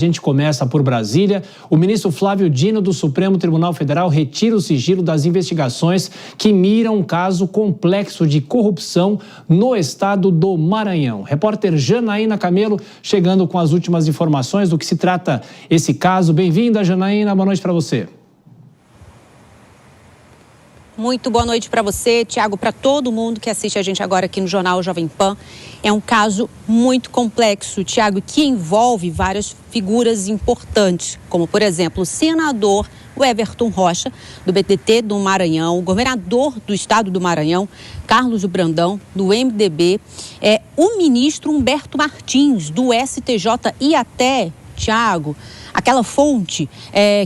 A gente começa por Brasília. O ministro Flávio Dino, do Supremo Tribunal Federal, retira o sigilo das investigações que miram um caso complexo de corrupção no estado do Maranhão. Repórter Janaína Camelo chegando com as últimas informações do que se trata esse caso. Bem-vinda, Janaína. Boa noite para você. Muito boa noite para você, Tiago, para todo mundo que assiste a gente agora aqui no Jornal Jovem Pan. É um caso muito complexo, Tiago, que envolve várias figuras importantes, como, por exemplo, o senador Everton Rocha, do PDT do Maranhão, o governador do estado do Maranhão, Carlos Brandão, do MDB, o ministro Humberto Martins, do STJ e até, Tiago, aquela fonte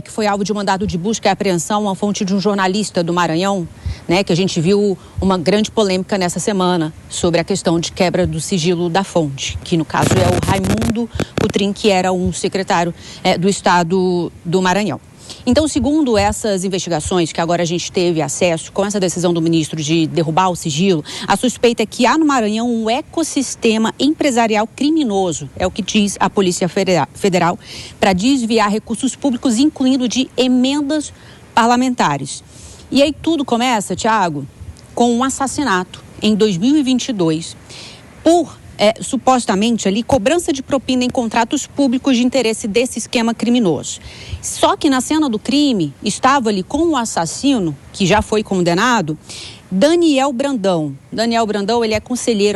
que foi alvo de um mandado de busca e apreensão, uma fonte de um jornalista do Maranhão, né, que a gente viu uma grande polêmica nessa semana sobre a questão de quebra do sigilo da fonte, que no caso é o Raimundo Cotrim, que era um secretário do estado do Maranhão. Então, segundo essas investigações que agora a gente teve acesso com essa decisão do ministro de derrubar o sigilo, a suspeita é que há no Maranhão um ecossistema empresarial criminoso, é o que diz a Polícia Federal, para desviar recursos públicos, incluindo de emendas parlamentares. E aí tudo começa, Tiago, com um assassinato em 2022 por supostamente ali cobrança de propina em contratos públicos de interesse desse esquema criminoso. Só que na cena do crime estava ali com o assassino, que já foi condenado, Daniel Brandão. Daniel Brandão, ele é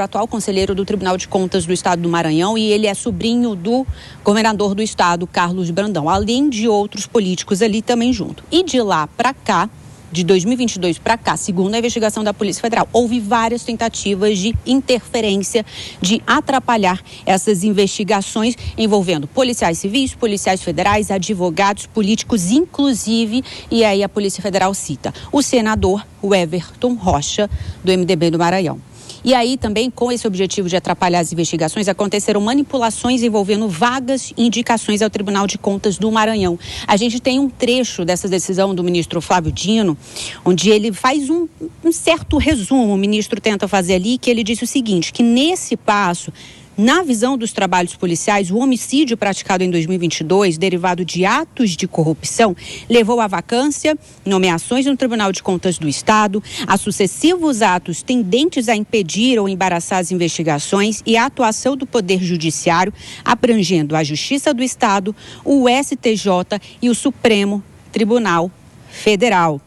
atual conselheiro do Tribunal de Contas do Estado do Maranhão e ele é sobrinho do governador do estado, Carlos Brandão, além de outros políticos ali também junto. E de lá para cá, de 2022 para cá, segundo a investigação da Polícia Federal, houve várias tentativas de interferência, de atrapalhar essas investigações envolvendo policiais civis, policiais federais, advogados, políticos, inclusive, e aí a Polícia Federal cita o senador Everton Rocha, do MDB do Maranhão. E aí também, com esse objetivo de atrapalhar as investigações, aconteceram manipulações envolvendo vagas e indicações ao Tribunal de Contas do Maranhão. A gente tem um trecho dessa decisão do ministro Flávio Dino, onde ele faz um certo resumo, o ministro tenta fazer ali, que ele disse o seguinte, que nesse passo, na visão dos trabalhos policiais, o homicídio praticado em 2022, derivado de atos de corrupção, levou à vacância, nomeações no Tribunal de Contas do Estado, a sucessivos atos tendentes a impedir ou embaraçar as investigações e a atuação do Poder Judiciário, abrangendo a Justiça do Estado, o STJ e o Supremo Tribunal Federal.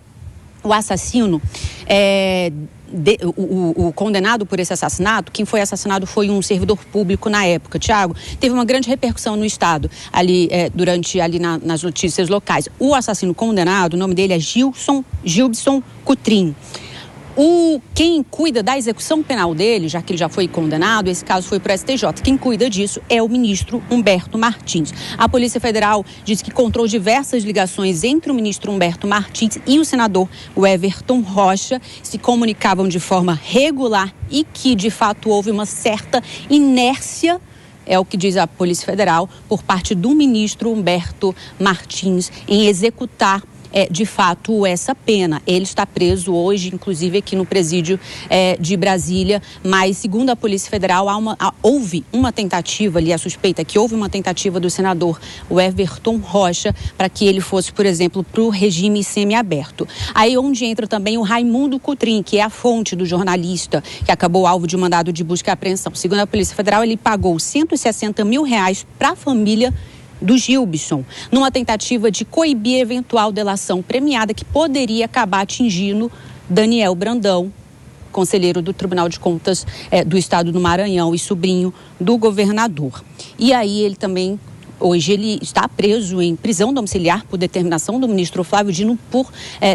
O assassino o condenado por esse assassinato, quem foi assassinado foi um servidor público na época, Tiago, teve uma grande repercussão no estado, nas notícias locais. O assassino condenado, o nome dele é Gilbson Cotrim. Quem cuida da execução penal dele, já que ele já foi condenado, esse caso foi para o STJ. Quem cuida disso é o ministro Humberto Martins. A Polícia Federal diz que encontrou diversas ligações entre o ministro Humberto Martins e o senador Everton Rocha, se comunicavam de forma regular e que, de fato, houve uma certa inércia, é o que diz a Polícia Federal, por parte do ministro Humberto Martins em executar de fato essa pena. Ele está preso hoje, inclusive aqui no presídio de Brasília, mas segundo a Polícia Federal houve uma tentativa ali, a suspeita que houve uma tentativa do senador Everton Rocha para que ele fosse, por exemplo, para o regime semiaberto. Aí onde entra também o Raimundo Cotrim, que é a fonte do jornalista que acabou alvo de mandado de busca e apreensão. Segundo a Polícia Federal, ele pagou R$160 mil para a família do Gilbson, numa tentativa de coibir eventual delação premiada que poderia acabar atingindo Daniel Brandão, conselheiro do Tribunal de Contas do Estado do Maranhão e sobrinho do governador. E aí ele também, hoje ele está preso em prisão domiciliar por determinação do ministro Flávio Dino por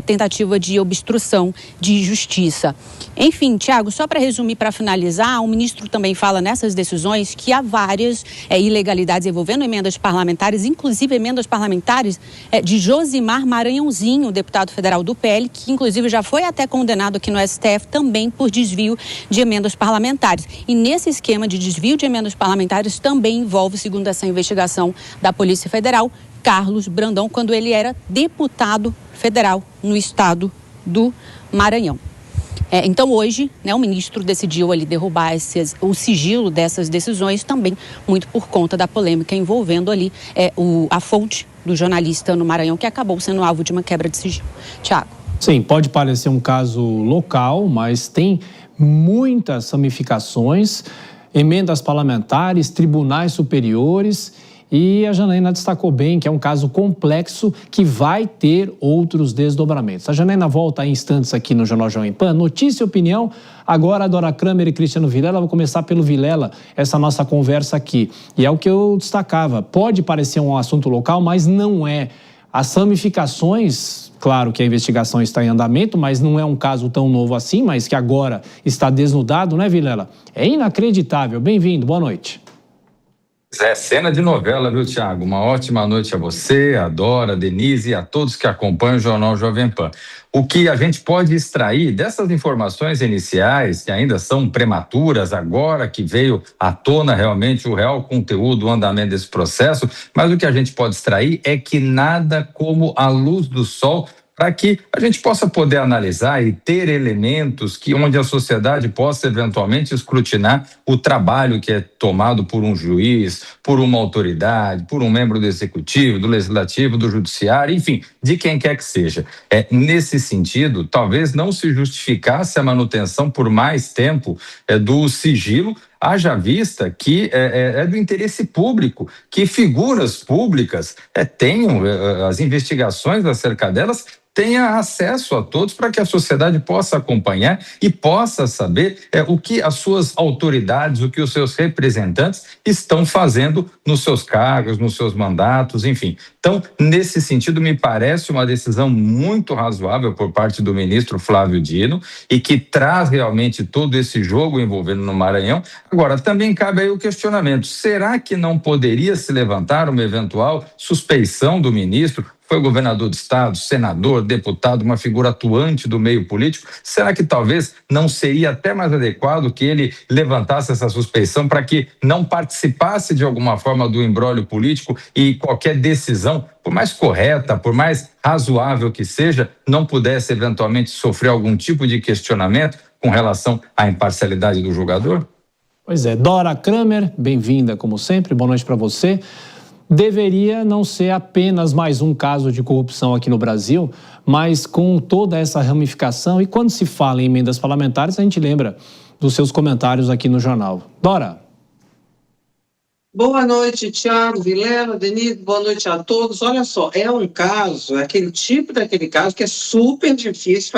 tentativa de obstrução de justiça. Enfim, Tiago, só para resumir, para finalizar, o ministro também fala nessas decisões que há várias ilegalidades envolvendo emendas parlamentares, inclusive emendas parlamentares de Josimar Maranhãozinho, deputado federal do PL, que inclusive já foi até condenado aqui no STF também por desvio de emendas parlamentares. E nesse esquema de desvio de emendas parlamentares também envolve, segundo essa investigação da Polícia Federal, Carlos Brandão, quando ele era deputado federal no estado do Maranhão. Então hoje, né, o ministro decidiu ali derrubar o sigilo dessas decisões, também muito por conta da polêmica envolvendo ali a fonte do jornalista no Maranhão, que acabou sendo alvo de uma quebra de sigilo. Tiago. Sim, pode parecer um caso local, mas tem muitas ramificações, emendas parlamentares, tribunais superiores, e a Janaína destacou bem que é um caso complexo que vai ter outros desdobramentos. A Janaína volta em instantes aqui no Jornal Jovem Pan. Notícia e opinião. Agora a Dora Kramer e Cristiano Vilela. Vou começar pelo Vilela, essa nossa conversa aqui. E é o que eu destacava. Pode parecer um assunto local, mas não é. As ramificações, claro que a investigação está em andamento, mas não é um caso tão novo assim, mas que agora está desnudado, né, Vilela? É inacreditável. Bem-vindo, boa noite. É cena de novela, viu, Tiago? Uma ótima noite a você, a Dora, a Denise e a todos que acompanham o Jornal Jovem Pan. O que a gente pode extrair dessas informações iniciais, que ainda são prematuras, agora que veio à tona realmente o real conteúdo, o andamento desse processo, mas o que a gente pode extrair é que nada como a luz do sol para que a gente possa poder analisar e ter elementos onde a sociedade possa eventualmente escrutinar o trabalho que é tomado por um juiz, por uma autoridade, por um membro do executivo, do legislativo, do judiciário, enfim, de quem quer que seja. Nesse sentido, talvez não se justificasse a manutenção por mais tempo do sigilo, haja vista que é do interesse público que figuras públicas tenham as investigações acerca delas, tenha acesso a todos para que a sociedade possa acompanhar e possa saber o que as suas autoridades, o que os seus representantes estão fazendo nos seus cargos, nos seus mandatos, enfim. Então, nesse sentido, me parece uma decisão muito razoável por parte do ministro Flávio Dino e que traz realmente todo esse jogo envolvendo no Maranhão. Agora, também cabe aí o questionamento, será que não poderia se levantar uma eventual suspeição do ministro? Foi governador do estado, senador, deputado, uma figura atuante do meio político. Será que talvez não seria até mais adequado que ele levantasse essa suspeição para que não participasse de alguma forma do imbróglio político e qualquer decisão, por mais correta, por mais razoável que seja, não pudesse eventualmente sofrer algum tipo de questionamento com relação à imparcialidade do julgador? Pois é, Dora Kramer, bem-vinda como sempre, boa noite para você. Deveria não ser apenas mais um caso de corrupção aqui no Brasil, mas com toda essa ramificação. E quando se fala em emendas parlamentares, a gente lembra dos seus comentários aqui no jornal. Dora. Boa noite, Tiago, Vilela, Denise, boa noite a todos. Olha só, é um caso, é aquele tipo daquele caso que é super difícil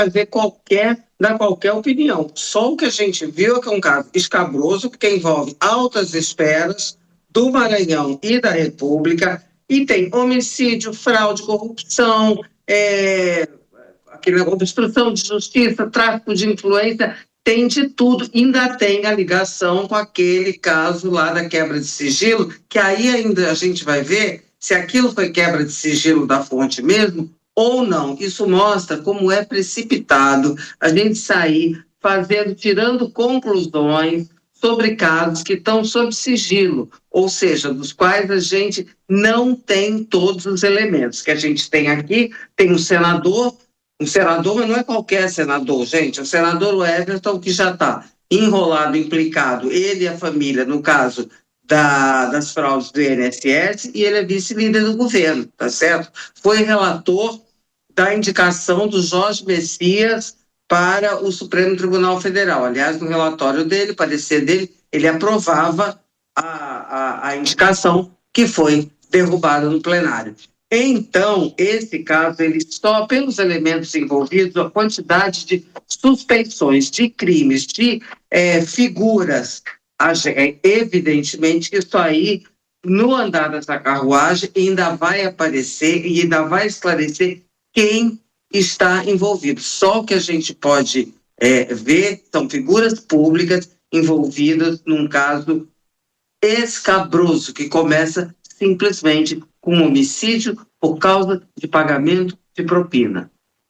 dar qualquer opinião. Só o que a gente viu é que é um caso escabroso, porque envolve altas esferas do Maranhão e da República, e tem homicídio, fraude, corrupção, obstrução de justiça, tráfico de influência, tem de tudo, ainda tem a ligação com aquele caso lá da quebra de sigilo, que aí ainda a gente vai ver se aquilo foi quebra de sigilo da fonte mesmo ou não. Isso mostra como é precipitado a gente sair tirando conclusões sobre casos que estão sob sigilo, ou seja, dos quais a gente não tem todos os elementos. Que a gente tem aqui, tem um senador, mas não é qualquer senador, gente, o senador Everton, que já está enrolado, implicado, ele e a família, no caso das fraudes do INSS, e ele é vice-líder do governo, tá certo? Foi relator da indicação do Jorge Messias para o Supremo Tribunal Federal. Aliás, no relatório dele, parecer dele, ele aprovava a indicação que foi derrubada no plenário. Então, esse caso, ele só pelos elementos envolvidos, a quantidade de suspeições, de crimes, de figuras, evidentemente que isso aí, no andar dessa carruagem, ainda vai aparecer e ainda vai esclarecer quem está envolvido. Só o que a gente pode ver são figuras públicas envolvidas num caso escabroso, que começa simplesmente com um homicídio por causa de pagamento de propina.